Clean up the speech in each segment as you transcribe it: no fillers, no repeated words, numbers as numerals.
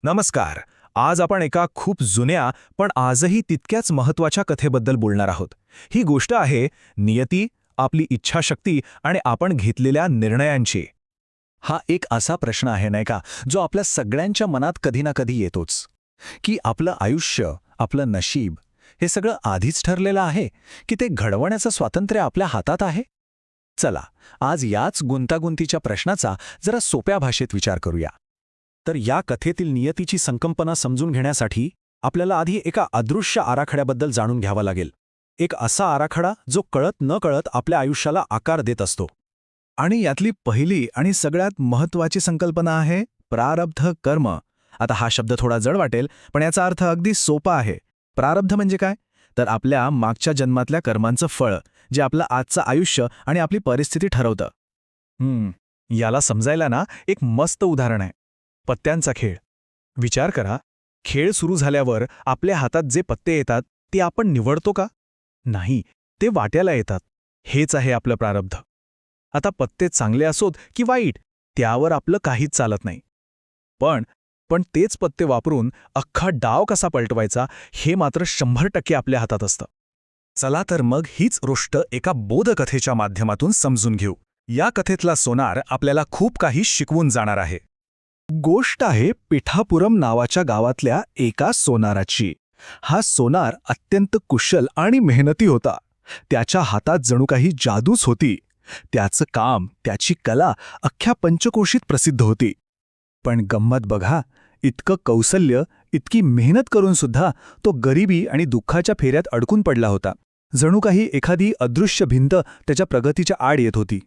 नमस्कार. आज आपण एका खूप जुन्या पण आजही तितक्याच महत्त्वाच्या कथेबद्दल बोलणार आहोत. ही गोष्ट आहे नियती, आपली इच्छाशक्ती आणि आपण घेतलेल्या निर्णयांची. हा एक असा प्रश्न आहे नाही का, जो आपल्या सगळ्यांच्या मनात कधी ना कधी येतोच, की आपलं आयुष्य, आपलं नशीब हे सगळं आधीच ठरलेलं आहे की ते घडवण्याचं स्वातंत्र्य आपल्या हातात आहे. चला, आज याच गुंतागुंतीच्या प्रश्नाचा जरा सोप्या भाषेत विचार करूया. तर या कथेतील नियतीची संकल्पना समजून घेण्यासाठी आपल्याला आधी एका अदृश्य आराखड्याबद्दल जाणून घ्यावा लागेल. एक असा आराखडा जो कळत न कळत आपल्या आयुष्याला आकार देत असतो. आणि यातली पहिली आणि सगळ्यात महत्त्वाची संकल्पना आहे प्रारब्ध कर्म. आता हा शब्द थोडा जड वाटेल, पण याचा अर्थ अगदी सोपा आहे. प्रारब्ध म्हणजे काय? तर आपल्या मागच्या जन्मातल्या कर्मांचं फळ, जे आपलं आजचं आयुष्य आणि आपली परिस्थिती ठरवतं. याला समजायला ना एक मस्त उदाहरण आहे, पत्त्यांचा खेळ. विचार करा, खेळ सुरू झाल्यावर आपल्या हातात जे पत्ते येतात ते आपण निवडतो का? नाही, ते वाट्याला येतात. हेच आहे आपलं प्रारब्ध. आता पत्ते चांगले असोत की वाईट, त्यावर आपलं काहीच चालत नाही. पण पण तेच पत्ते वापरून अख्खा डाव कसा पलटवायचा हे मात्र 100% आपल्या हातात असतं. चला तर मग हीच गोष्ट एका बोधकथेच्या माध्यमातून समजून घेऊ. या कथेतला सोनार आपल्याला खूप काही शिकवून जाणार आहे. गोष्ट आहे पिठापुरम नावाच्या गावातल्या एका सोनाराची. हा सोनार अत्यंत कुशल आणि मेहनती होता. त्याच्या हातात जणू काही जादूच होती. त्याचं काम, त्याची कला अख्ख्या पंचकोशीत प्रसिद्ध होती. पण गंमत बघा, इतकं कौशल्य, इतकी मेहनत करून सुद्धा तो गरिबी आणि दुःखाच्या फेऱ्यात अडकून पडला होता. जणू काही एखादी अदृश्य भिंत त्याच्या प्रगतीच्या आड येत होती.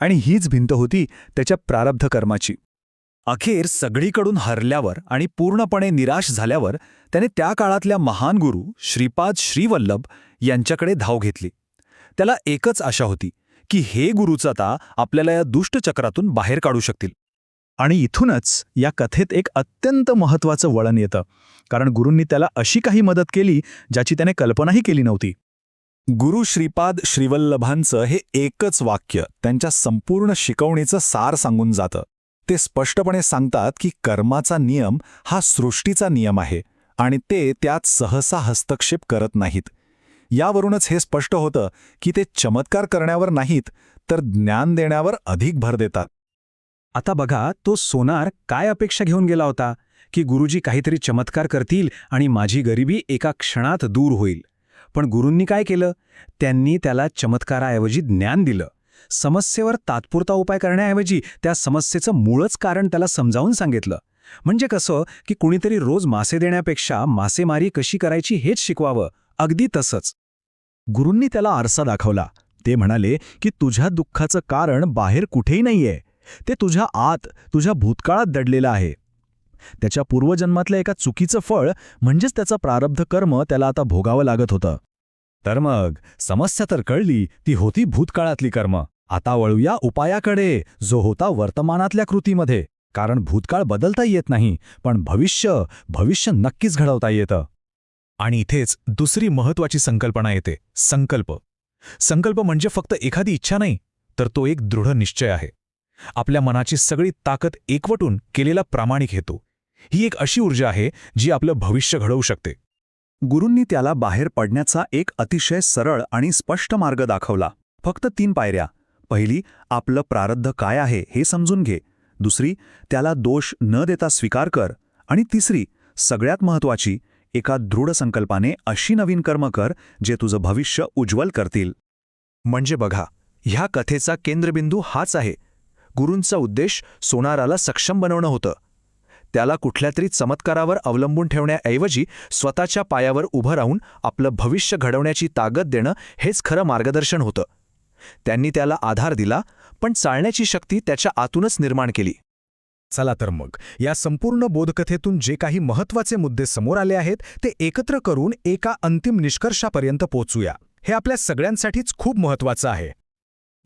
आणि हीच भिंत होती त्याच्या प्रारब्ध कर्माची. अखेर सगळीकडून हरल्यावर आणि पूर्णपणे निराश झाल्यावर त्याने त्या काळातल्या महान गुरु श्रीपाद श्रीवल्लभ यांच्याकडे धाव घेतली. त्याला एकच आशा होती की हे गुरुच आता आपल्याला या दुष्ट चक्रातून बाहेर काढू शकतील. आणि इथूनच या कथेत एक अत्यंत महत्त्वाचं वळण येतं, कारण गुरूंनी त्याला अशी काही मदत केली ज्याची त्याने कल्पनाही केली नव्हती. गुरु श्रीपाद श्रीवल्लभांचं हे एकच वाक्य त्यांच्या संपूर्ण शिकवणीचं सार सांगून जातं. ते स्पष्टपणे सांगतात की कर्माचा नियम हा सृष्टीचा नियम आहे आणि ते त्यात सहसा हस्तक्षेप करत नाहीत. यावरूनच हे स्पष्ट होतं की ते चमत्कार करण्यावर नाहीत, तर ज्ञान देण्यावर अधिक भर देतात. आता बघा, तो सोनार काय अपेक्षा घेऊन गेला होता की गुरुजी काहीतरी चमत्कार करतील आणि माझी गरिबी एका क्षणात दूर होईल. पण गुरूंनी काय केलं? त्यांनी त्याला चमत्काराऐवजी ज्ञान दिलं. समस्येवर तात्पुरता उपाय करण्याऐवजी त्या समस्येचं मूळच कारण त्याला समजावून सांगितलं. म्हणजे कसं की कुणीतरी रोज मासे देण्यापेक्षा मासेमारी कशी करायची हेच शिकवावं. अगदी तसंच गुरूंनी त्याला आरसा दाखवला. ते म्हणाले की तुझ्या दुःखाचं कारण बाहेर कुठेही नाहीये, ते तुझ्या आत, तुझ्या भूतकाळात दडलेलं आहे. त्याच्या पूर्वजन्मातल्या एका चुकीचं फळ म्हणजेच त्याचा प्रारब्ध कर्म त्याला आता भोगावं लागत होतं. तर मग समस्या तर कळली, ती होती भूतकाळातली कर्म. आता वळूया उपायाकडे, जो होता वर्तमानातल्या कृतीमध्ये. कारण भूतकाळ बदलता येत नाही, पण भविष्य नक्कीच घडवता येतं. आणि इथेच दुसरी महत्त्वाची संकल्पना येते, संकल्प. संकल्प म्हणजे फक्त एखादी इच्छा नाही, तर तो एक दृढ निश्चय आहे. आपल्या मनाची सगळी ताकद एकवटून केलेला प्रामाणिक हेतू. ही एक अशी ऊर्जा आहे जी आपलं भविष्य घडवू शकते. गुरूंनी त्याला बाहेर पडण्याचा एक अतिशय सरळ आणि स्पष्ट मार्ग दाखवला. फक्त 3 पायऱ्या. पहिली, आपलं प्रारब्ध काय आहे हे समजून घे. दुसरी, त्याला दोष न देता स्वीकार कर. आणि तिसरी, सगळ्यात महत्त्वाची, एका दृढ संकल्पाने अशी नवीन कर्म कर जे तुझं भविष्य उज्ज्वल करतील. म्हणजे बघा, ह्या कथेचा केंद्रबिंदू हाच आहे. गुरूंचा उद्देश सोनाराला सक्षम बनवणं होतं. त्याला कुठल्यातरी चमत्कारावर अवलंबून ठेवण्याऐवजी स्वतःच्या पायावर उभं राहून आपलं भविष्य घडवण्याची ताकद देणं हेच खरं मार्गदर्शन होतं. त्यांनी त्याला आधार दिला, पण चालण्याची शक्ती त्याच्या आतूनच निर्माण केली. चला तर मग या संपूर्ण बोधकथेतून जे काही महत्त्वाचे मुद्दे समोर आले आहेत ते एकत्र करून एका अंतिम निष्कर्षापर्यंत पोहोचूया. हे आपल्या सगळ्यांसाठीच खूप महत्त्वाचं आहे.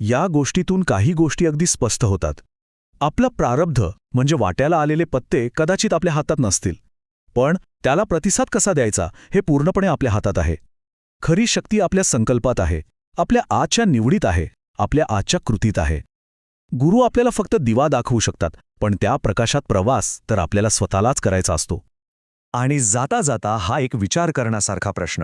या गोष्टीतून काही गोष्टी अगदी स्पष्ट होतात. आपलं प्रारब्ध म्हणजे वाट्याला आलेले पत्ते कदाचित आपल्या हातात नसतील, पण त्याला प्रतिसाद कसा द्यायचा हे पूर्णपणे आपल्या हातात आहे. खरी शक्ती आपल्या संकल्पात आहे, आपल्या आजच्या निवडीत आहे, आपल्या आजच्या कृतीत आहे. गुरु आपल्याला फक्त दिवा दाखवू शकतात, पण त्या प्रकाशात प्रवास तर आपल्याला स्वतःलाच करायचा असतो. आणि जाता जाता हा एक विचार करण्यासारखा प्रश्न.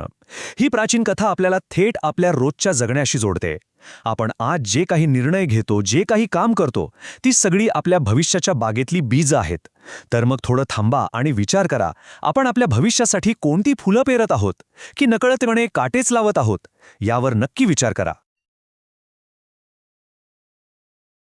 ही प्राचीन कथा आपल्याला थेट आपल्या रोजच्या जगण्याशी जोडते. आपण आज जे काही निर्णय घेतो, जे काही काम करतो, ती सगळी आपल्या भविष्याच्या बागेतली बीज आहेत. तर मग थोडं थांबा आणि विचार करा, आपण आपल्या भविष्यासाठी कोणती फुलं पेरत आहोत की नकळतपणे काटेच लावत आहोत? यावर नक्की विचार करा.